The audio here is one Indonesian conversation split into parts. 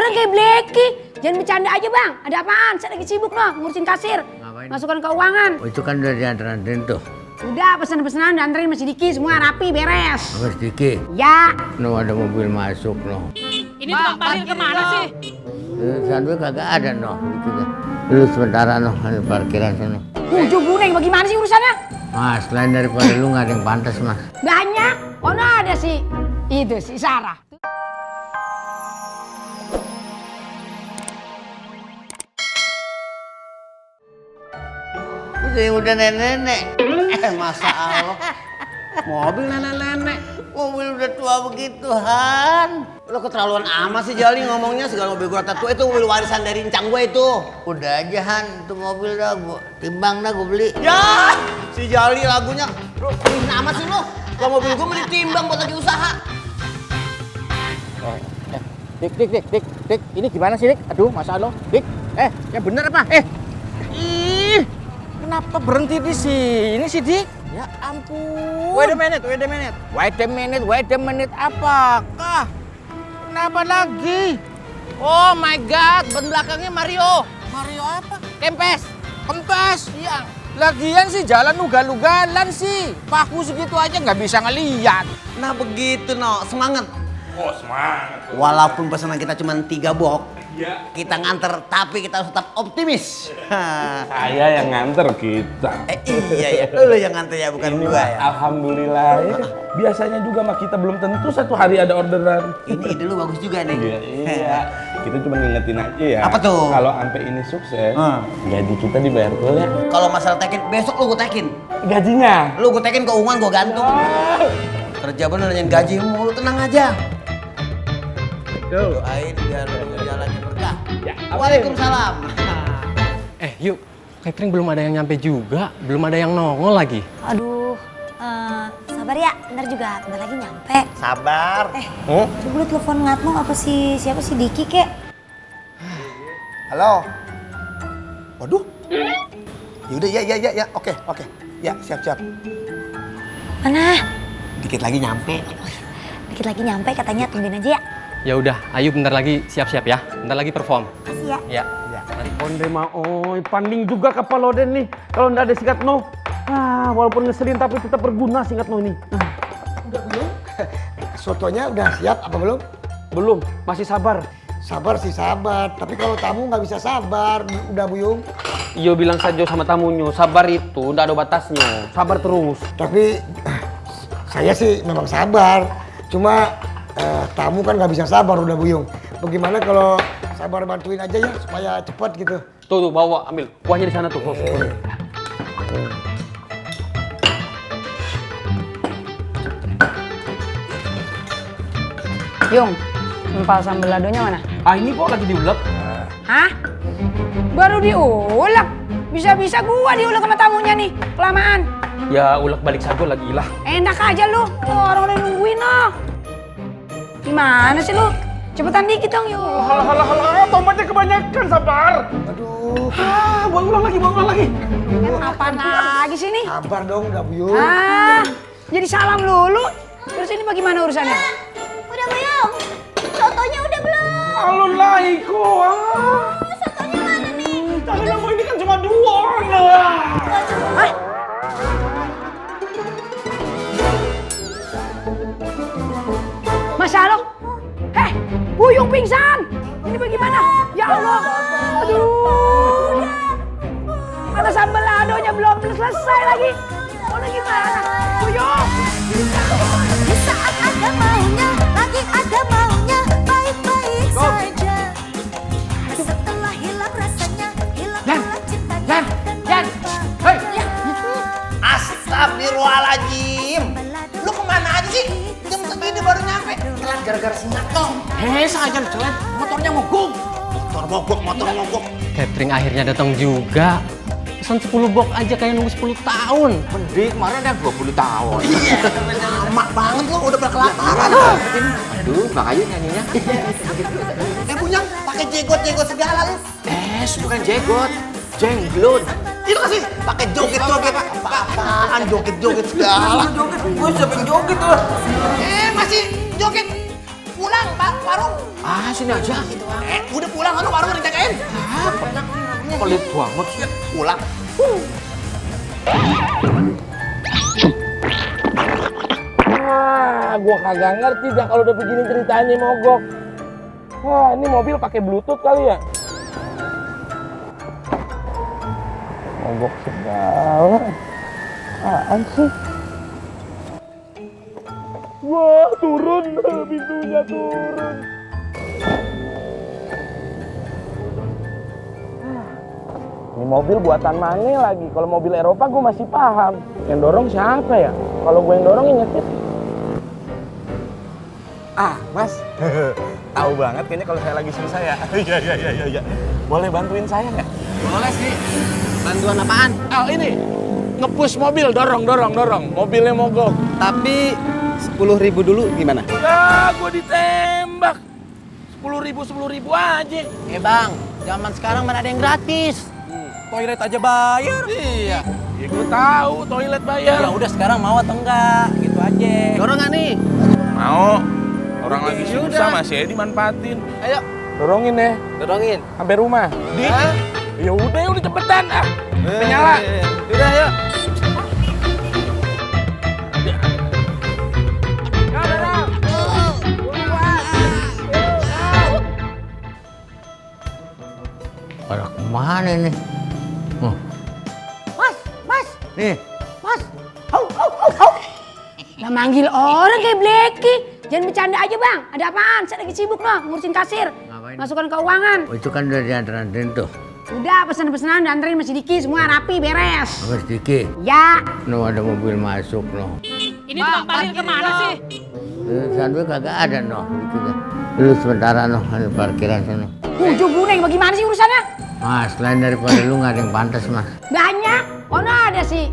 orang kayak Blacky. Jangan bercanda aja bang. Ada apaan? Saya lagi sibuk loh ngurusin kasir. Ngapain? Masukkan keuangan. Oh, itu kan udah diantarin tuh. Udah pesan-pesanan dianterin masih Diki semua rapi beres. Sama Diki. Ya. No, ada mobil masuk no. Ini tukang parkir kemana sih? Sandwich kagak ada no. Gitu dah. Lu sementara no, ada parkiran sana. Ujung guneng bagaimana sih urusannya? Mas, selain daripada lu nggak ada yang pantas mas. Banyak. Oh nah ada sih. Itu si Sarah. Itu yang udah nenek-nenek. Masa Allah. Mobil nenek-nenek. Mobil udah tua begitu, Han. Lo keterlaluan amat sih Jali ngomongnya, segala mobil gua tua itu mobil warisan dari encang gue itu. Udah aja, Han. Itu mobil dah gua timbang dah gua beli. Ya, si Jali lagunya. Lo ini amat sih lo. Kalau mobil gua mending timbang buat lagi usaha. Dik, ini gimana sih, Dik? Aduh, masa lo, Dik. Yang bener apa? Ih, kenapa berhenti di sini sih, Dik? Ya ampun. Wait a minute. Apakah? Kenapa lagi? Oh my God, ban belakangnya Mario. Mario apa? Kempes. Iya. Lagian sih jalan ugal-ugalan sih. Paku segitu aja nggak bisa ngeliat. Nah begitu no, semangat. Oh semangat. Walaupun pesanan kita cuma 3 box, Ya. kita nganter tapi kita harus tetap optimis. Saya yang nganter kita. Iya, lu yang nganter ya bukan gua ya. Alhamdulillah. Ya. Biasanya juga mah kita belum tentu satu hari ada orderan. Ini ide lu bagus juga nih. Iya. Kita cuma ngingetin aja ya. Apa tuh? Kalau sampai ini sukses, gaji kita dibayar full ya. Kalau masalah tekin, besok lu gua tekin. Gajinya? Lu gua tekin keuangan gua gantung. Kerja bener nanyain gaji lu tenang aja. Doain biar lu jalannya berkah. Ya, Waalaikumsalam. Yuk, catering belum ada yang nyampe juga, belum ada yang nongol lagi. Aduh, sabar ya, ntar juga bentar lagi nyampe. Sabar. Coba lu telepon Ngatmo apa sih, siapa sih Diki kek? Halo. Waduh. Yaudah, ya. Oke. Ya, siap. Mana? Dikit lagi nyampe. Dikit lagi nyampe katanya, tungguin aja ya. Ya udah, Ayu bentar lagi siap-siap ya. Bentar lagi perform. Kasih ya. Ya. Onde mah oi, panding juga kapal Loden nih. Kalau ndak ada sikat no. Walaupun ngeselin tapi tetap berguna sikat no ini. Udah belum? Sotonya udah siap apa belum? Belum, masih sabar. Sabar sih sabar, tapi kalau tamu nggak bisa sabar, udah Buyung. Iyo bilang saja sama tamunya, sabar itu ndak ada batasnya, sabar terus. Tapi saya sih memang sabar, cuma tamu kan nggak bisa sabar udah Buyung. Bagaimana kalau sabar bantuin aja ya supaya cepat gitu. Tuh bawa ambil kuahnya di sana tuh. Yung, empal sambal ladonya mana? Ini kok lagi diulek. Hah? Baru diulek? Bisa-bisa gua diulek sama tamunya nih, kelamaan. Ya ulek balik saja lagi lah. Enak aja lu, orang udah nungguin loh. Gimana sih lu? Cepetan dikit dong yuk. Halah, tomatnya kebanyakan, sabar. Aduh, Buang ulang lagi. Apaan lagi sih nih? sabar dong udah Buyung. Jadi salam lulu. Terus ini bagaimana urusannya? Udah belum? Sotonya udah belum? Alun lagi kok. Sotonya mana nih? Tapi kamu ini kan cuma 2 orang. Hah? Masa lo? Buyung pingsan! Ini bagaimana? Ya Allah! Aduh! Ada sambal ladonya belum selesai lagi. Mau gimana? Buyung! Di saat ada maunya, lagi ada maunya, baik-baik saja. Setelah hilang rasanya, hilang pula cintanya dan Hei! Astagfirullahaladzim. Lu kemana aja sih? Jam segini baru nyampe. Telat gara-gara sinyal dong. Saja telat, motornya mogok. Motor mogok. Catering akhirnya datang juga. Pesan 10 box aja kayak nunggu 10 tahun. Mending kemarin ada 20 tahun. Iya. Lama banget lo udah berkelaparan. Aduh, makanya nyanyinya. Bunyang pakai jegot segala lu. Bukan jegot, jenglot. Itu kasih pakai joget. Apaan joget segala. Gue siapa yang joget tuh? Masih joget. Pulang bang, warung. Ah, sini aja. Udah pulang kan warung udah dijagain. Pelit banget sih. Pulang. Wah, gua kagak ngerti dah kalau udah begini ceritanya mogok. Wah, ini mobil pakai Bluetooth kali ya? Mogok segala. Apaan sih? Wah, turun. Pintunya turun. Ini mobil buatan mana lagi? Kalau mobil Eropa gue masih paham. Yang dorong siapa ya? Kalau gue yang dorong yang nyetir. Ah, Mas. Tahu banget kayaknya kalau saya lagi susah ya. Iya. Boleh bantuin saya nggak? Boleh sih. Bantuan apaan? Oh, ini. Nge-push mobil, dorong. Mobilnya mogok. Tapi 10.000 dulu gimana? Ya, gue ditembak. 10.000 aja. Bang, zaman sekarang mana ada yang gratis. Toilet aja bayar. Iya. Ya gue tahu toilet bayar. Ya udah sekarang mau atau enggak? Gitu aja. Dorong nggak nih? Mau. Orang lagi susah masih aja dimanfaatin. Ayo. Dorongin ya. Dorongin. Sampai rumah. Ya udah cepetan ah. Nyala. Udah ayo. Pada kemana nih? Mas, Nih, Mas. Lah manggil orang kayak Blacky. Jangan bercanda aja bang. Ada apaan? Saya lagi sibuk loh ngurusin kasir. Ngapain? Masukkan keuangan. oh, itu kan udah diantarin tuh. Udah pesan-pesanan dianterin sama si Diki. Semua rapi beres. Mas Diki, Ya. no ada mobil masuk no. Ini tukang parkir kemana sih? Sandwich kagak ada no. Itu dah. Lu sementara no, ada parkiran sana. Ujung buneng bagaimana sih urusannya? Mas, lain daripada lu nggak ada yang pantas mas. Banyak. Oh no, ada si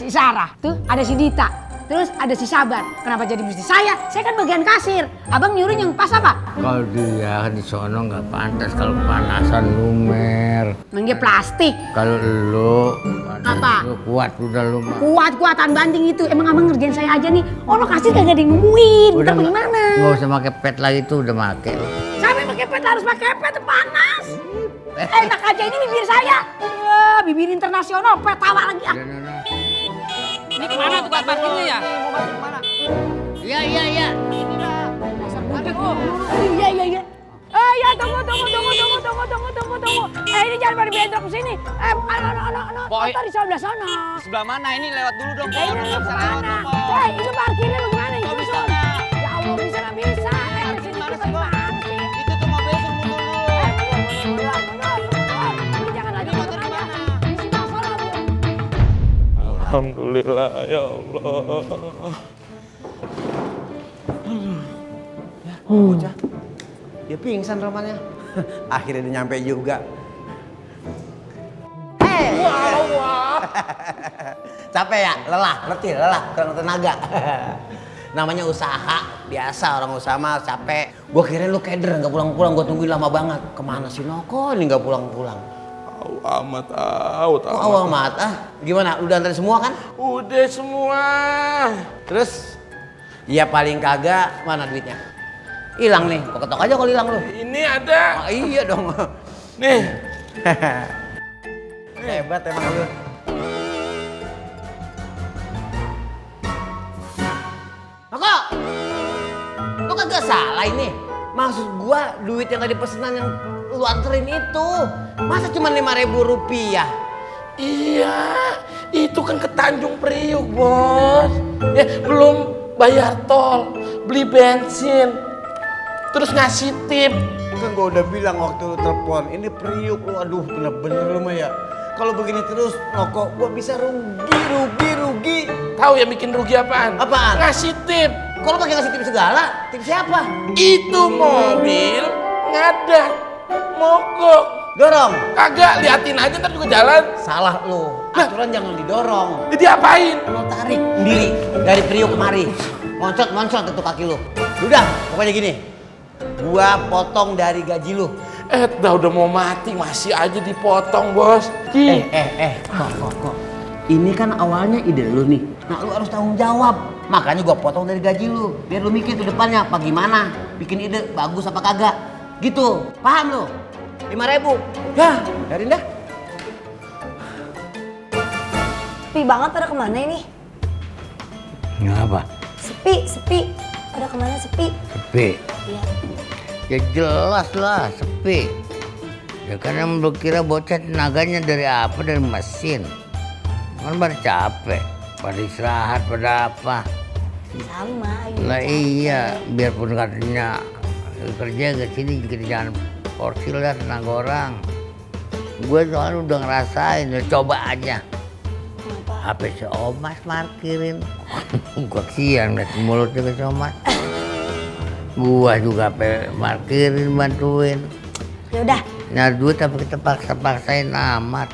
Sarah. Tuh ada si Dita. Terus ada si Sabar. Kenapa jadi mesti saya? Saya kan bagian kasir. Abang nyuruh yang pas apa? Kalau dia di sono nggak pantas kalau kepanasan lumer. Manggil plastik. Kalau lu Apa? lu kuat udah lu mah. Kuat-kuatan banting itu. Emang abang ngerjain saya aja nih. Oh lo kasir kagak ada yang nungguin. Kita bagaimana? Nggak usah pakai pet lagi tuh udah make. Sampai pakai pet harus pakai pet panas. Enak aja ini bibir saya. Bibir internasional. Pet tawa lagi ah. Ini kemana tukang parkirnya ya? Iya. Iya. Ya tunggu. Ini jangan pada bentrok kesini. Motor di sebelah sana. Sebelah mana? Ini lewat dulu dong. Ini kemana? Ini parkirnya bagaimana? Kok bisa? Ya Allah bisa nggak bisa. Gimana sih, Bang? Itu tuh mobilnya suruh mundur dulu. Jangan lagi motor di mana? Isi masalah. Alhamdulillah ya Allah. Bocah. Dia pingsan romanya. Akhirnya dia nyampe juga. Capek ya? Letih, kurang tenaga. Namanya usaha, biasa orang usaha mah capek. Gua kirain lu keder nggak pulang-pulang, gua tungguin lama banget. Kemana sih Noko ini nggak pulang-pulang? Amat. Oh, amat. Gimana? Udah antar semua kan? Udah semua. Terus? Ya paling kagak, mana duitnya? Hilang nih, kok ketok aja kalau hilang lu. Ini ada. Oh, iya dong. Nih. Hebat emang lu. Kok? Lu kagak salah ini. Maksud gua duit yang tadi pesenan yang lu anterin itu. Masa cuma 5.000 rupiah? Iya, itu kan ke Tanjung Priuk, Bos. Ya, belum bayar tol, beli bensin, terus ngasih tip. Kan gua udah bilang waktu lu telepon, ini Priuk lu, aduh bener-bener lu mah ya. Kalau begini terus, kok gua bisa rugi. Tahu yang bikin rugi apaan? Apaan? Ngasih tip. Kalau pakai ngasih tip segala, tip siapa? Itu mobil ngadat, mogok. Dorong. Kagak, liatin aja ntar juga jalan. Salah lu, aturan jangan didorong. Jadi apain? Lu tarik sendiri dari Priuk kemari. Moncot itu kaki lu. Udah, pokoknya gini. Gua potong dari gaji lu. Udah mau mati masih aja dipotong, Bos. Kok. Ini kan awalnya ide lu nih. Nah lu harus tanggung jawab. Makanya gua potong dari gaji lu. Biar lu mikir ke depannya apa gimana. Bikin ide bagus apa kagak. Gitu. Paham lu? 5.000. Ya, biarin dah. Sepi banget, pada kemana ini? Kenapa? Sepi. Pada kemana sepi? Sepi. Iya. Ya jelas lah sepi. Ya karena lu kira bocah tenaganya dari apa? Dari mesin. Kan pada capek, pada istirahat, pada apa. Sama. Lah iya, biarpun katanya kerja ke sini kita jangan porsi lah tenaga orang. Gue soalnya udah ngerasain, udah coba aja. HP si Omas parkirin. Gua kesian liat mulutnya ke si Omas. Gua juga HP parkirin bantuin. Yaudah, Nah duit tapi kita paksa-paksain amat.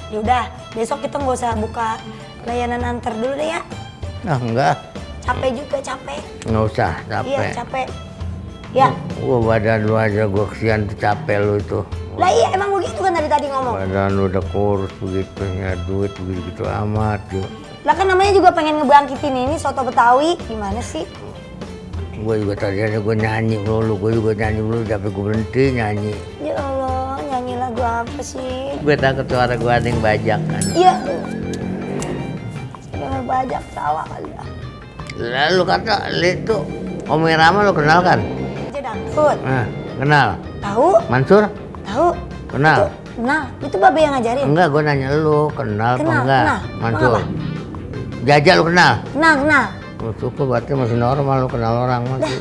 yaudah. Besok kita nggak usah buka layanan antar dulu deh ya. Nah enggak, Capek juga, capek. nggak usah Iya, capek. capek. Ya. Gua badan lu aja gua kesian tuh capek lu itu. Lah iya, emang begitu kan dari tadi ngomong. Badan lu udah kurus begitu, ya duit begitu amat yuk. Lah kan namanya juga pengen ngebangkitin ini soto Betawi. Gimana sih? Gue juga tadinya gue nyanyi melulu, tapi gue berhenti nyanyi. Ya Allah, nyanyi lagu apa sih? Gue takut suara gue ada yang bajak kan. Iya. Udah mau bajak sawah kali ya. Lalu kata, itu Om Irama lo kenal kan? Aja dangdut. Nah, kenal. Tahu? Mansur? Tahu? Kenal? Kenal. Itu babe yang ngajarin. Enggak, gue nanya lu, kenal apa Kenal, enggak? kenal. Mansur. Kenapa? Jajak lu kenal? Kenal, kenal. Oh, syukur berarti masih normal lu kenal orang masih.